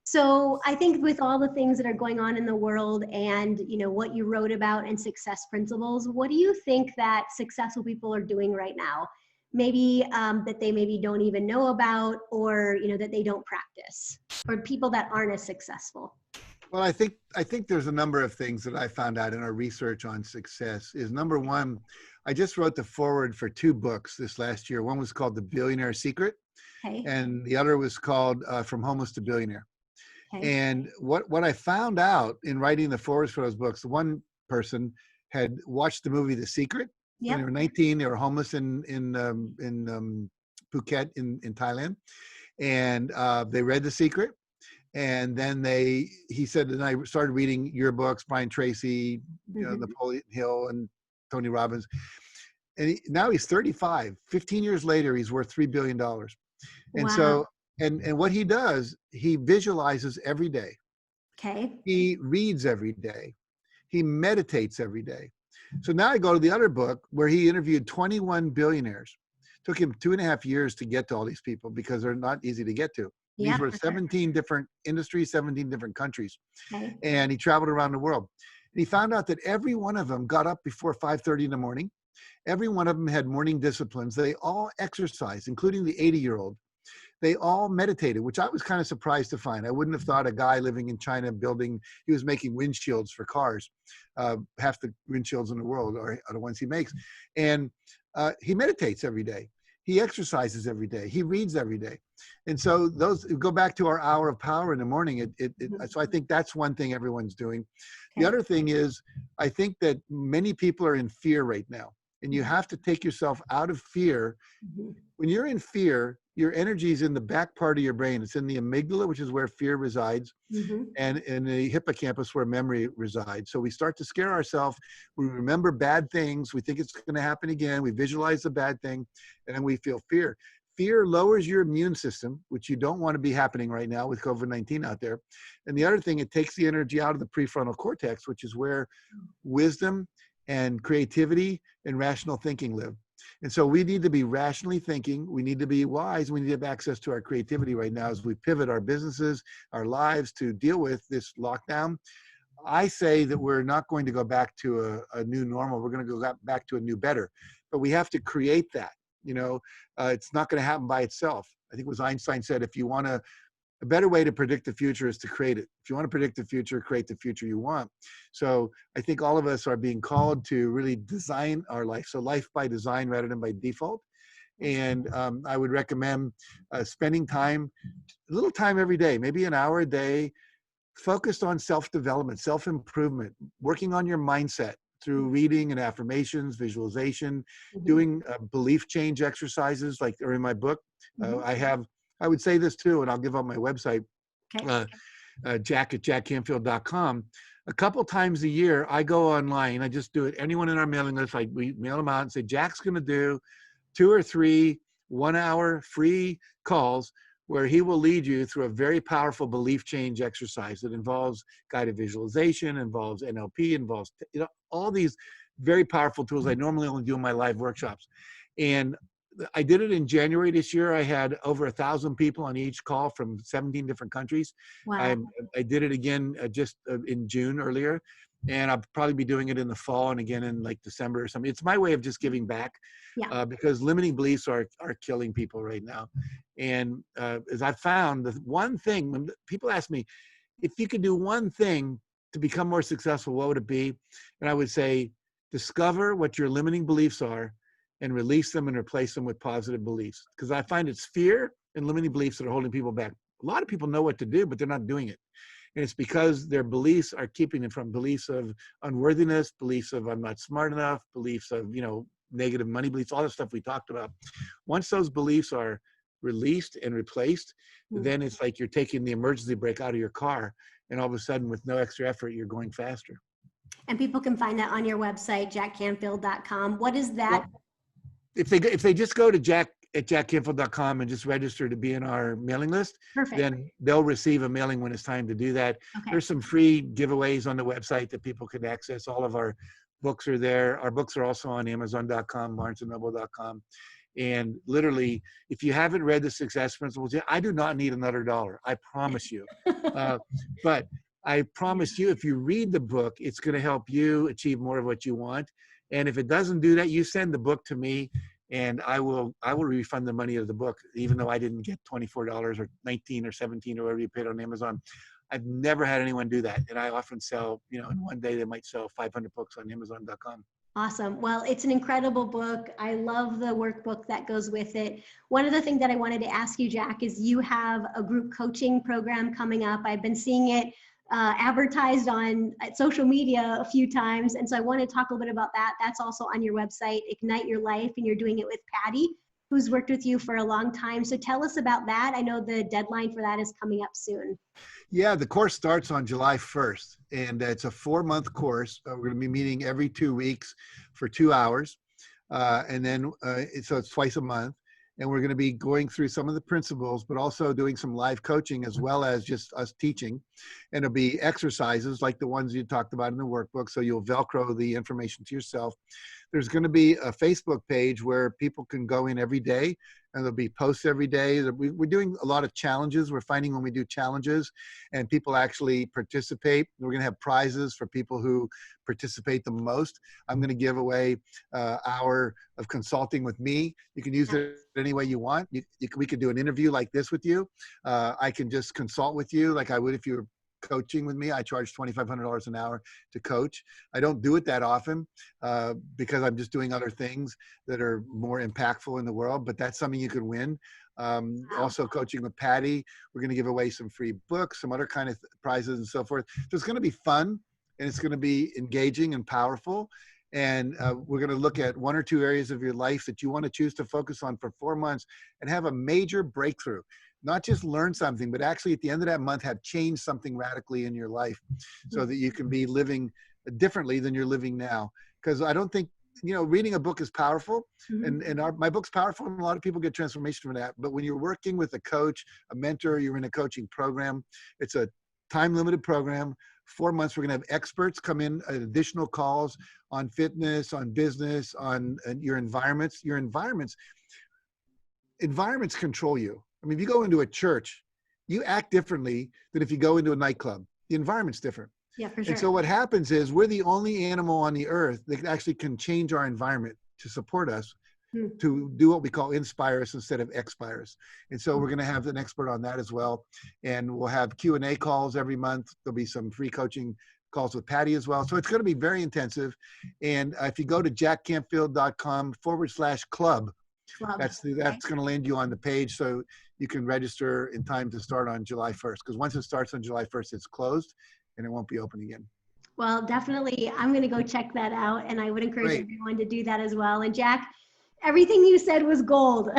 So I think with all the things that are going on in the world and, you know, what you wrote about and success principles, what do you think that successful people are doing right now? Maybe that they maybe don't even know about, or, you know, that they don't practice, or people that aren't as successful? Well, I think there's a number of things that I found out in our research on success. Is number one, I just wrote the foreword for 2 books this last year. One was called The Billionaire Secret, Okay. and the other was called From Homeless to Billionaire. Okay. And what I found out in writing the forewords for those books, one person had watched the movie The Secret. When they were 19, they were homeless in Phuket in Thailand, and they read The Secret. And then he said, and I started reading your books, Brian Tracy, you know, Napoleon Hill, and Tony Robbins. And now he's 35. 15 years later, he's worth $3 billion. And Wow. so, and what he does, he visualizes every day. Okay. He reads every day. He meditates every day. So now I go to the other book where he interviewed 21 billionaires. Took him 2.5 years to get to all these people because they're not easy to get to. These were 17 different industries, 17 different countries. Okay. And he traveled around the world. And he found out that every one of them got up before 5:30 in the morning. Every one of them had morning disciplines. They all exercised, including the 80-year-old. They all meditated, which I was kind of surprised to find. I wouldn't have thought a guy living in China he was making windshields for cars. Half the windshields in the world are the ones he makes. And he meditates every day. He exercises every day. He reads every day. And so those go back to our hour of power in the morning. So I think that's one thing everyone's doing. The other thing is, I think that many people are in fear right now. And you have to take yourself out of fear. When you're in fear, your energy is in the back part of your brain. It's in the amygdala, which is where fear resides, and in the hippocampus where memory resides. So we start to scare ourselves. We remember bad things. We think it's going to happen again. We visualize the bad thing, and then we feel fear. Fear lowers your immune system, which you don't want to be happening right now with COVID-19 out there. And the other thing, it takes the energy out of the prefrontal cortex, which is where wisdom and creativity and rational thinking live. And so we need to be rationally thinking. We need to be wise. We need to have access to our creativity right now as we pivot our businesses, our lives to deal with this lockdown. I say that we're not going to go back to a new normal. We're going to go back to a new better. But we have to create that. You know, it's not going to happen by itself. I think it was Einstein said, if you want a better way to predict the future is to create it. If you want to predict the future, create the future you want. So I think all of us are being called to really design our life. So life by design rather than by default. And I would recommend spending time, a little time every day, maybe an hour a day, focused on self-development, self-improvement, working on your mindset through reading and affirmations, visualization, doing belief change exercises like are in my book. I would say this too, and I'll give up my website, Jack at jackcanfield.com. A couple times a year, I go online. I just do it. Anyone in our mailing list, we mail them out and say, Jack's going to do 2 or 3 1-hour free calls where he will lead you through a very powerful belief change exercise that involves guided visualization, involves NLP, involves all these very powerful tools I normally only do in my live workshops. And I did it in January this year. I had over 1,000 people on each call from 17 different countries. Wow. I did it again just in June earlier, and I'll probably be doing it in the fall and again in like December or something. It's my way of just giving back because limiting beliefs are killing people right now. And as I found, the one thing, when people ask me, if you could do one thing to become more successful, what would it be? And I would say, discover what your limiting beliefs are and release them and replace them with positive beliefs. Because I find it's fear and limiting beliefs that are holding people back. A lot of people know what to do, but they're not doing it. And it's because their beliefs are keeping them from beliefs of unworthiness, beliefs of I'm not smart enough, beliefs of, negative money beliefs, all the stuff we talked about. Once those beliefs are released and replaced, then it's like you're taking the emergency brake out of your car, and all of a sudden, with no extra effort, you're going faster. And people can find that on your website, jackcanfield.com. What is that? Well, if they just go to jackcanfield.com and just register to be in our mailing list, Perfect. then they'll receive a mailing when it's time to do that. Okay. There's some free giveaways on the website that people can access. All of our books are there. Our books are also on Amazon.com, BarnesandNoble.com. And literally, if you haven't read the Success Principles yet, I do not need another dollar. I promise you. But I promise you, if you read the book, it's going to help you achieve more of what you want. And if it doesn't do that, you send the book to me, and I will refund the money of the book, even though I didn't get $24 or $19 or $17 or whatever you paid on Amazon. I've never had anyone do that. And I often sell, in one day they might sell 500 books on Amazon.com. Awesome. Well, it's an incredible book. I love the workbook that goes with it. One of the things that I wanted to ask you, Jack, is you have a group coaching program coming up. I've been seeing it advertised on social media a few times. And so I want to talk a little bit about that. That's also on your website, Ignite Your Life, and you're doing it with Patty, who's worked with you for a long time. So tell us about that. I know the deadline for that is coming up soon. Yeah, the course starts on July 1st, and it's a 4-month course. We're going to be meeting every 2 weeks for 2 hours. And then, so it's twice a month. And we're going to be going through some of the principles, but also doing some live coaching as well as just us teaching. And it'll be exercises like the ones you talked about in the workbook. So you'll Velcro the information to yourself. There's going to be a Facebook page where people can go in every day, and there'll be posts every day. We're doing a lot of challenges. We're finding when we do challenges and people actually participate, we're going to have prizes for people who participate the most. I'm going to give away an hour of consulting with me. You can use it any way you want. We could do an interview like this with you. I can just consult with you like I would if you were coaching with me. I charge $2,500 an hour to coach. I don't do it that often because I'm just doing other things that are more impactful in the world, but that's something you could win. Also coaching with Patty. We're going to give away some free books, some other kind of prizes and so forth. So it's going to be fun, and it's going to be engaging and powerful. And we're going to look at 1 or 2 areas of your life that you want to choose to focus on for 4 months and have a major breakthrough. Not just learn something, but actually at the end of that month have changed something radically in your life so that you can be living differently than you're living now. Because I don't think, reading a book is powerful, and my book's powerful, and a lot of people get transformation from that. But when you're working with a coach, a mentor, you're in a coaching program, it's a time-limited program. 4 months, we're going to have experts come in, additional calls on fitness, on business, on your environments. Your environments control you. I mean, if you go into a church, you act differently than if you go into a nightclub. The environment's different. Yeah, for sure. And so what happens is we're the only animal on the earth that actually can change our environment to support us, to do what we call inspire us instead of expire us. And so we're going to have an expert on that as well. And we'll have Q&A calls every month. There'll be some free coaching calls with Patty as well. So it's going to be very intensive. And if you go to jackcanfield.com/club, that's going to land you on the page so you can register in time to start on July 1st. Because once it starts on July 1st, it's closed and it won't be open again. Well, definitely, I'm going to go check that out, and I would encourage everyone to do that as well. And Jack, everything you said was gold.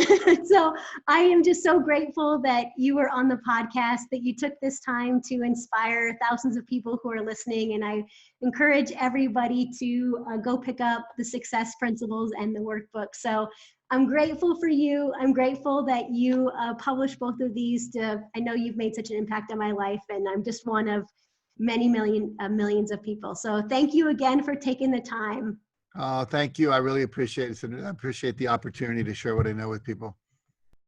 So I am just so grateful that you were on the podcast, that you took this time to inspire thousands of people who are listening. And I encourage everybody to go pick up the Success Principles and the workbook. So I'm grateful for you. I'm grateful that you published both of these. I know you've made such an impact on my life, and I'm just one of many millions of people. So thank you again for taking the time. Thank you. I really appreciate it. I appreciate the opportunity to share what I know with people.